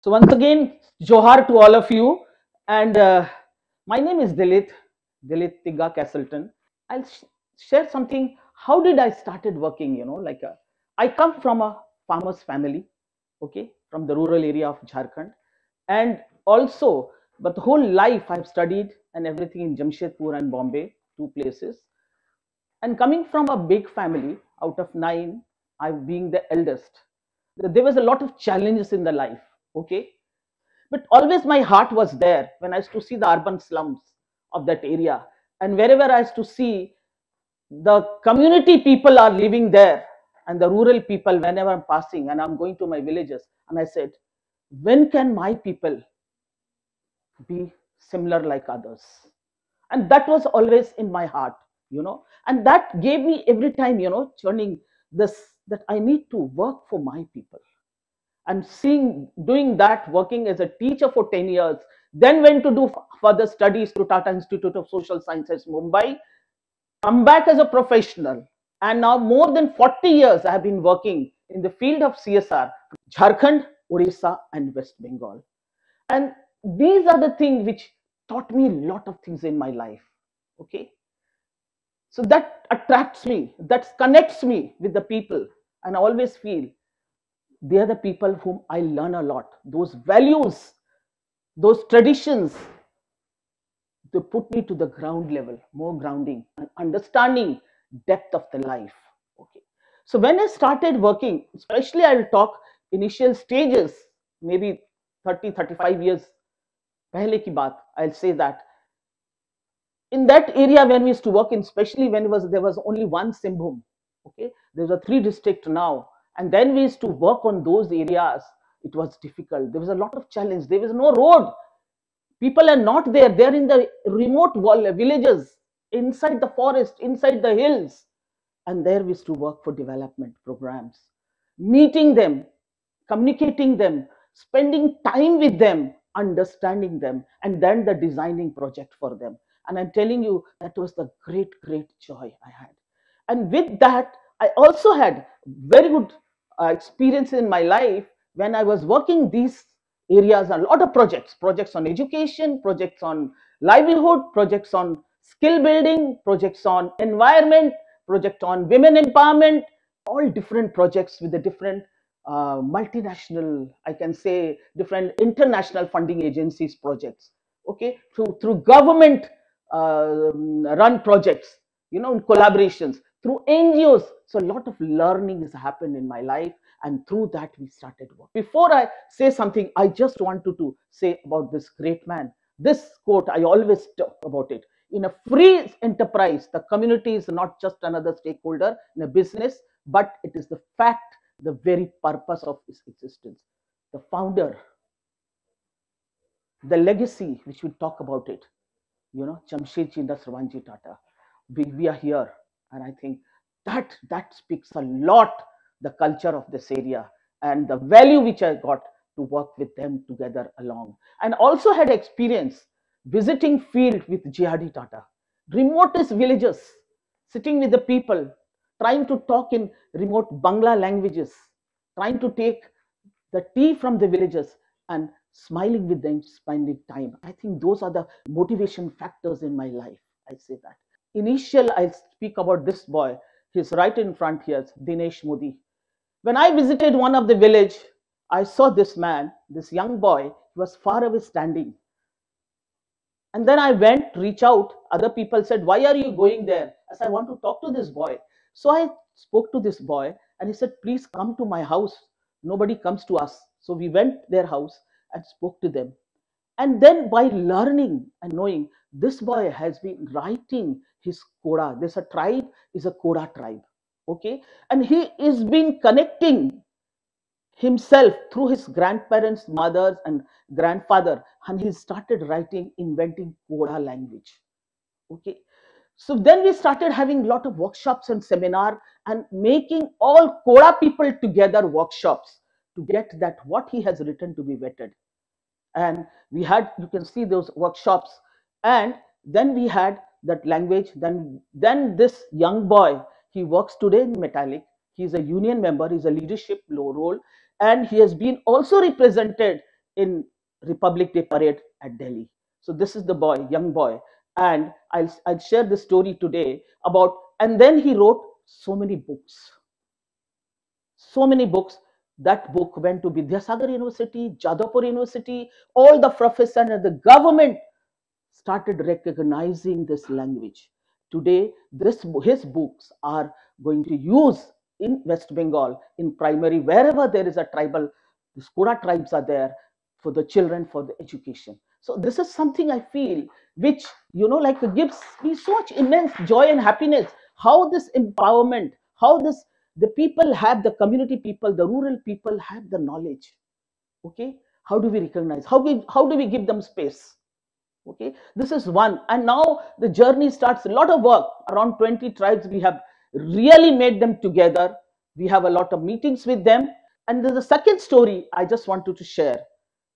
So once again, Johar to all of you. And my name is Dilith Castleton. I'll share something. How did I started working? I come from a farmer's family, okay, from the rural area of Jharkhand, and also, but the whole life I've studied and everything in Jamshedpur and Bombay, two places. And coming from a big family, out of nine, I being the eldest, there was a lot of challenges in the life, okay, but always my heart was there when I used to see the urban slums of that area. And wherever I used to see the community people are living there and the rural people, whenever I'm passing and I'm going to my villages, and I said, when can my people be similar like others? And that was always in my heart, and that gave me every time, churning this, that I need to work for my people. And doing that, working as a teacher for 10 years, then went to do further studies to Tata Institute of Social Sciences, Mumbai, come back as a professional. And now more than 40 years I have been working in the field of CSR, Jharkhand, Odisha, and West Bengal. And these are the things which taught me a lot of things in my life. Okay. So that attracts me, that connects me with the people. And I always feel they are the people whom I learn a lot. Those values, those traditions, they put me to the ground level, more grounding and understanding depth of the life. Okay. So when I started working, especially I will talk initial stages, maybe 30-35 years pehle ki baat, I'll say that. In that area when we used to work in, especially when there was only one Simbhum, okay, there was a 3 district now, and then we used to work on those areas. It was difficult. There was a lot of challenge. There was no road. People are not there. They're in the remote villages, inside the forest, inside the hills. And there we used to work for development programs, meeting them, communicating them, spending time with them, understanding them, and then the designing project for them. And I'm telling you, that was the great, great joy I had. And with that, I also had very good experience in my life when I was working these areas, a lot of projects on education, projects on livelihood, projects on skill building, projects on environment, project on women empowerment, all different projects with the different multinational, I can say, different international funding agencies projects, okay, through government run projects, in collaborations, through NGOs. So a lot of learning has happened in my life, and through that we started work. Before I say something, I just wanted to say about this great man. This quote, I always talk about it. In a free enterprise, the community is not just another stakeholder in a business, but it is the fact, the very purpose of its existence. The founder, the legacy, which we talk about it, Jamshedji Nasrwanji Tata. We are here, and I think that speaks a lot, the culture of this area and the value which I got to work with them together along. And also had experience visiting field with JRD Tata, remotest villages, sitting with the people, trying to talk in remote Bangla languages, trying to take the tea from the villagers and smiling with them, spending time. I think those are the motivation factors in my life. I say that. Initial, I speak about this boy. He's right in front here, Dinesh Modi. When I visited one of the village, I saw this man, this young boy, he was far away standing. And then I went, reach out. Other people said, why are you going there? I said, I want to talk to this boy. So I spoke to this boy and he said, please come to my house. Nobody comes to us. So we went their house and spoke to them. And then by learning and knowing, this boy has been writing his Koda. There's a tribe, is a Koda tribe. Okay. And he is been connecting himself through his grandparents, mothers, and grandfather, and he started writing, inventing Koda language. Okay. So then we started having a lot of workshops and seminar and making all Koda people together workshops to get that what he has written to be vetted. And we had, you can see those workshops, and then we had that language. Then this young boy, he works today in metallic. He's a union member, he's a leadership role, and he has been also represented in Republic Day parade at Delhi. So this is the boy, young boy, and I'll share this story today about. And then he wrote so many books, so many books. That book went to Vidyasagar University, Jadavpur University. All the professors and the government started recognizing this language. Today, his books are going to use in West Bengal, in primary, wherever there is a tribal, the Skora tribes are there for the children, for the education. So this is something I feel which, like gives me so much immense joy and happiness. How this empowerment, how this, the people have, the community people, the rural people have the knowledge. Okay, how do we recognize? How do we give them space? Okay, this is one. And now the journey starts. A lot of work, around 20 tribes we have really made them together. We have a lot of meetings with them. And there's a second story I just wanted to share.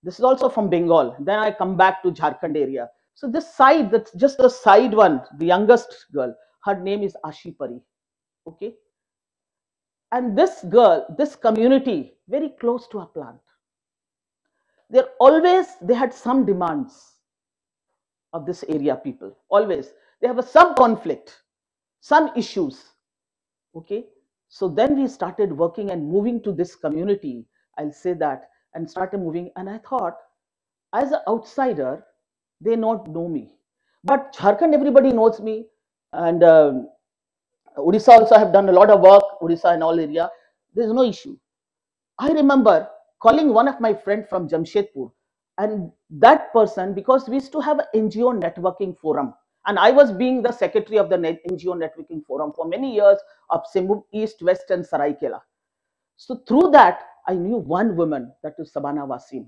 This is also from Bengal. Then I come back to Jharkhand area. So this side, that's just the side one, the youngest girl, her name is Ashi Pari. Okay, and this girl, this community, very close to a plant, they had some demands of this area people. Always they have some conflict, some issues. Okay, so then we started working and moving to this community, I'll say that, and started moving. And I thought, as an outsider, they not know me, but Jharkhand, everybody knows me. And Odisha also have done a lot of work, Odisha and all area. There's no issue. I remember calling one of my friend from Jamshedpur, and that person, because we used to have an NGO networking forum, and I was being the secretary of the NGO networking forum for many years of Simbhu East, West, and Saraikela. So through that, I knew one woman, that is Sabana Wasim,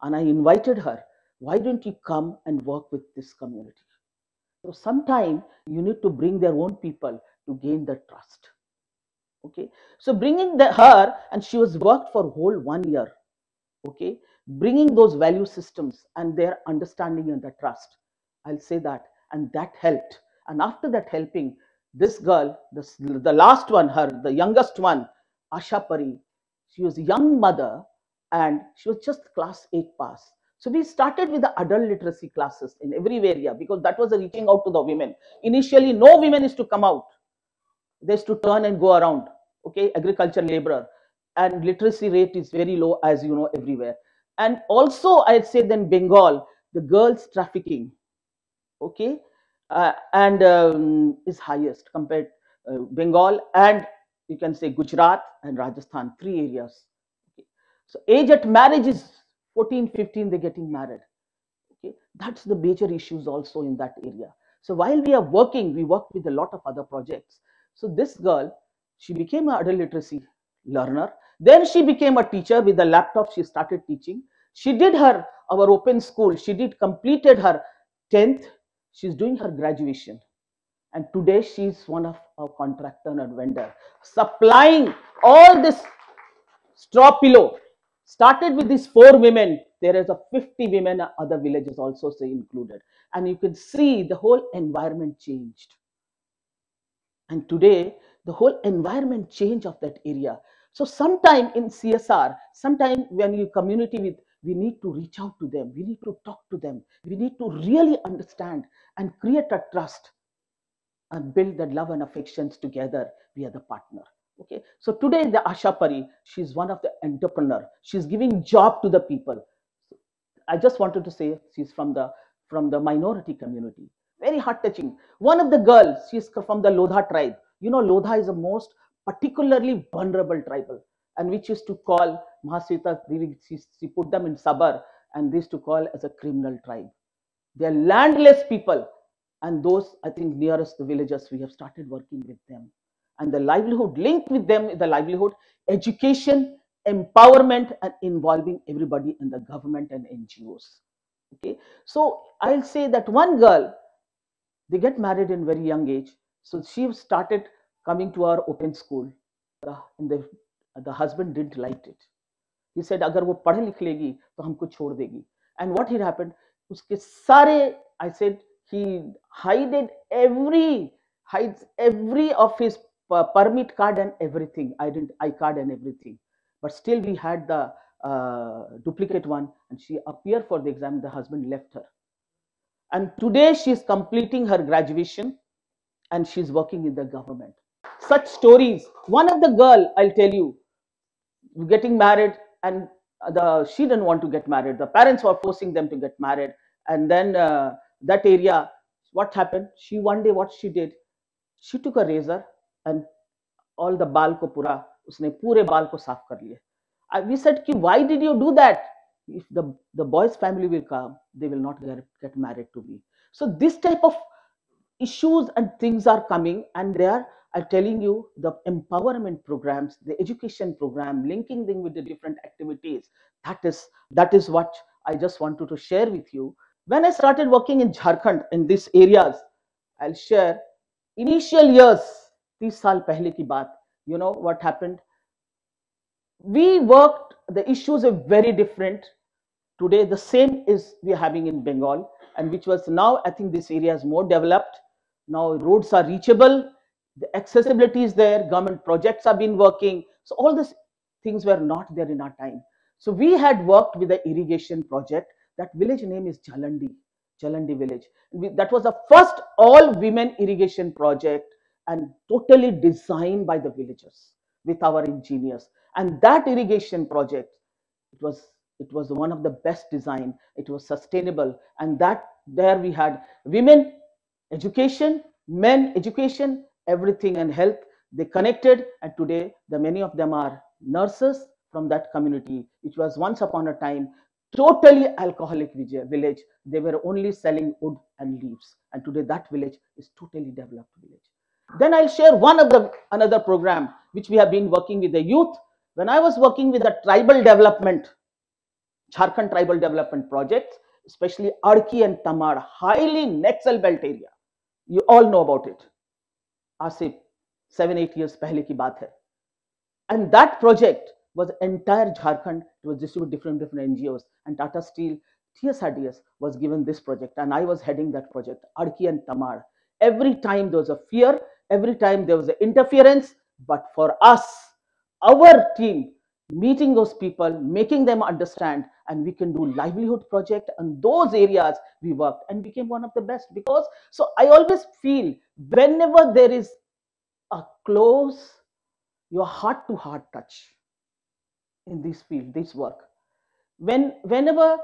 and I invited her. Why don't you come and work with this community? So sometime you need to bring their own people to gain the trust. Okay, so bringing her, and she was worked for whole 1 year. Okay, bringing those value systems and their understanding and the trust, I'll say that, and that helped. And after that helping, this girl, the last one, the youngest one, Asha Pari, she was a young mother, and she was just class 8 pass. So we started with the adult literacy classes in every area, because that was a reaching out to the women. Initially no women is to come out, they used to turn and go around. Okay, agriculture laborer, and literacy rate is very low, as you know, everywhere. And also I'd say then Bengal, the girls trafficking, okay, and is highest compared Bengal, and you can say Gujarat and Rajasthan, 3 areas. Okay. So age at marriage is 14, 15, they're getting married. Okay, that's the major issues also in that area. So while we are working, we work with a lot of other projects. So this girl, she became an adult literacy learner. Then she became a teacher. With the laptop, she started teaching. She did our open school. She did completed her 10th. She's doing her graduation. And today she's one of our contractor and vendor, supplying all this straw pillow. Started with these 4 women. There is a 50 women, other villages also say included. And you can see the whole environment changed. And today, the whole environment change of that area. So sometime in CSR, sometime when you community with, we need to reach out to them. We need to talk to them. We need to really understand and create a trust and build that love and affections together. We are the partner. Okay, so today the Asha Pari, she's one of the entrepreneur. She's giving job to the people. I just wanted to say she's from the minority community. Very heart touching. One of the girls, she's from the Lodha tribe. You know, Lodha is the most particularly vulnerable tribal, and which used to call Mahasita. She put them in Sabar, and this to call as a criminal tribe. They are landless people, and those, I think, nearest the villages, we have started working with them, and the livelihood linked with them is the livelihood, education, empowerment, and involving everybody in the government and NGOs. Okay, so I'll say that one girl, they get married in very young age, so she started coming to our open school, and the husband didn't like it. He said, अगर वो पढ़ लिख लेगी तो हमको छोड़ देगी. And what had happened? उसके सारे, I said, he hided every hides every of his permit card and everything, I card and everything. But still we had the duplicate one, and she appeared for the exam. The husband left her, and today she is completing her graduation and she's working in the government. Such stories. One of the girl, I'll tell you, getting married, and the she didn't want to get married. The parents were forcing them to get married, and then that area, what happened? She one day what she did? She took a razor and all the बाल को पूरा उसने पूरे बाल को साफ कर लिए. We said कि why did you do that? If the boy's family will come, they will not get married to me. So this type of issues and things are coming, and they are telling you the empowerment programs, the education program, linking them with the different activities. That is what I just wanted to share with you. When I started working in Jharkhand in these areas, I'll share initial years, 30 साल पहले की बात. You know what happened? We worked, the issues are very different. Today the same is we are having in Bengal, and which was now, I think this area is more developed. Now roads are reachable, the accessibility is there, government projects have been working. So all these things were not there in our time. So we had worked with the irrigation project. That village name is Jalandi village. That was the first all women irrigation project, and totally designed by the villagers with our engineers. And that irrigation project, it was one of the best design. It was sustainable, and that there we had women education, men education, everything, and health. They connected, and today the many of them are nurses from that community, which was once upon a time totally alcoholic village. They were only selling wood and leaves, and today that village is totally developed village. Then I'll share one of the another program which we have been working with the youth. When I was working with the tribal development, Jharkhand tribal development projects, especially Adki and Tamar, highly Naxal belt area. You all know about it. आज से 7-8 years पहले की बात है. And that project was entire Jharkhand. It was distributed different NGOs, and Tata Steel TSRDS was given this project, and I was heading that project, Adki and Tamar. Every time there was a fear, every time there was an interference, but for us, our team, meeting those people, making them understand, and we can do livelihood project, and those areas we worked and became one of the best. Because so I always feel whenever there is a close, your heart to heart touch in this field, this work, whenever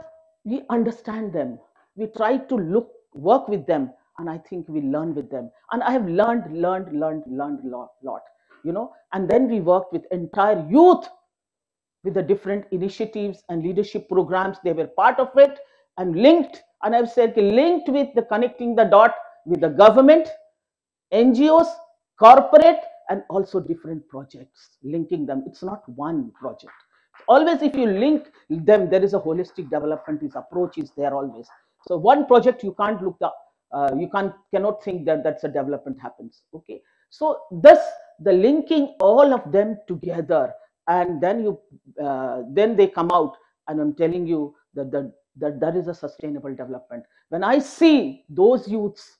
we understand them, we try to work with them, and I think we learn with them, and I have learned lot, and then we worked with entire youth with the different initiatives and leadership programs. They were part of it, and linked, and I've said linked with the connecting the dot with the government, NGOs, corporate, and also different projects, linking them. It's not one project. Always if you link them, there is a holistic development, his approach is there always. So one project you can't look up, cannot think that that's a development happens. Okay, so thus the linking all of them together, and then they come out, and I'm telling you that is a sustainable development. When I see those youths,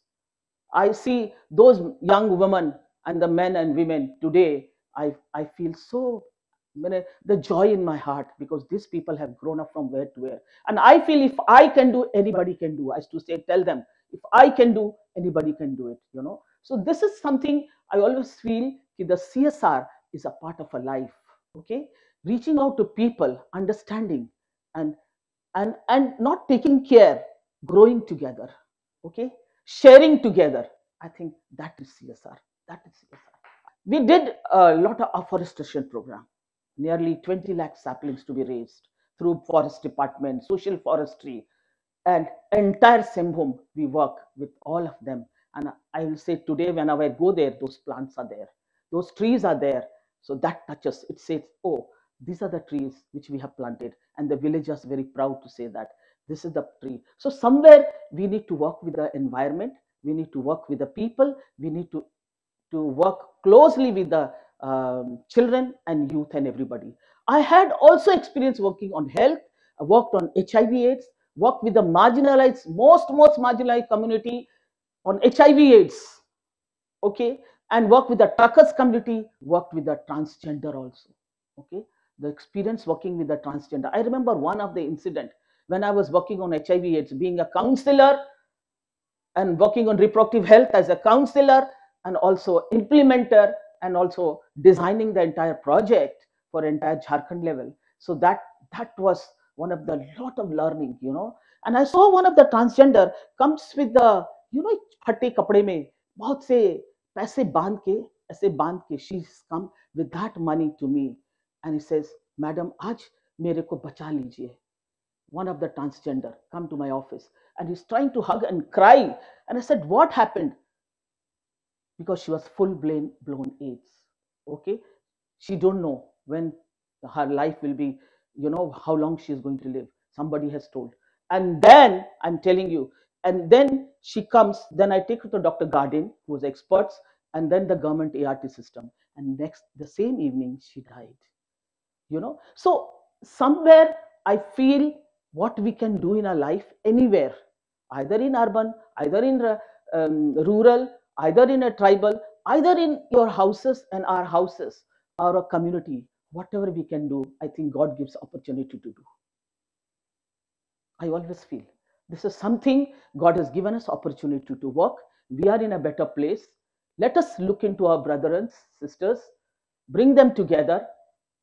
I see those young women and the men and women today, I feel so the joy in my heart, because these people have grown up from where to where. And I feel if I can do, anybody can do. I used to say, tell them, if I can do, anybody can do it. So this is something I always feel that the CSR is a part of a life. Okay, reaching out to people, understanding, and not taking care, growing together. Okay, sharing together. I think that is CSR. That is CSR. We did a lot of afforestation program. Nearly 20 lakh saplings to be raised through forest department, social forestry, and entire Sembhum. We work with all of them. And I will say today, whenever I go there, those plants are there, those trees are there. So that touches, it says, oh, these are the trees which we have planted. And the villagers are very proud to say that this is the tree. So somewhere we need to work with the environment. We need to work with the people. We need to work closely with the children and youth and everybody. I had also experience working on health. I worked on HIV/AIDS, worked with the marginalized, most marginalized community on HIV/AIDS, okay, and work with the truckers community, worked with the transgender also, okay. The experience working with the transgender. I remember one of the incident when I was working on HIV/AIDS, being a counselor and working on reproductive health as a counselor and also implementer and also designing the entire project for entire Jharkhand level. So that was one of the lot of learning, you know. And I saw one of the transgender comes with the, you know, फटे कपड़े में बहुत से पैसे बांध के, ऐसे बांध के, she's come with that money to me and he says, madam आज मेरे को बचा लीजिए. One of the transgender come to my office and he's trying to hug and cry. And I said, what happened? Because she was full blown AIDS. Okay. She don't know when her life will be, you know, how long she is going to live. Somebody has told. And then I'm telling you, and then she comes, then I take her to Dr. Garden, who was experts, and then the government ART system. And next, the same evening, she died. You know, so somewhere I feel what we can do in our life anywhere, either in urban, either in rural, either in a tribal, either in your houses and our houses, or a community, whatever we can do, I think God gives opportunity to do. I always feel this is something God has given us opportunity to work. We are in a better place. Let us look into our brothers and sisters, bring them together.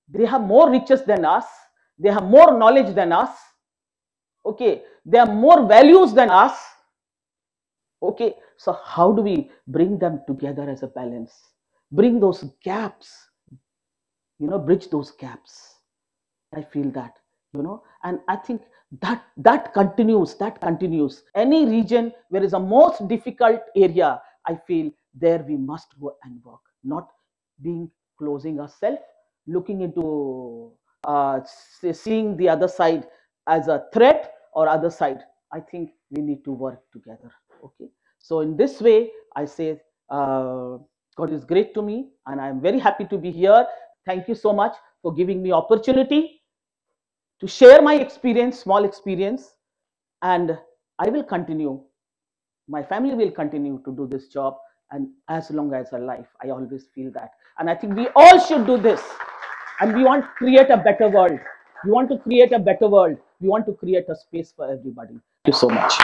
They have more riches than us. They have more knowledge than us. Okay. They have more values than us. Okay. So how do we bring them together as a balance? Bring those gaps, you know, bridge those gaps. I feel that, you know, and I think that continues. Any region where is a most difficult area, I feel there we must go and work, not being closing ourselves, looking into seeing the other side as a threat or other side. I think we need to work together. Okay. So in this way, I say God is great to me, and I am very happy to be here. Thank you so much for giving me opportunity to share my experience, small experience, and I will continue. My family will continue to do this job, and as long as I life, I always feel that. And I think we all should do this. And we want to create a better world. We want to create a better world. We want to create a space for everybody. Thank you so much.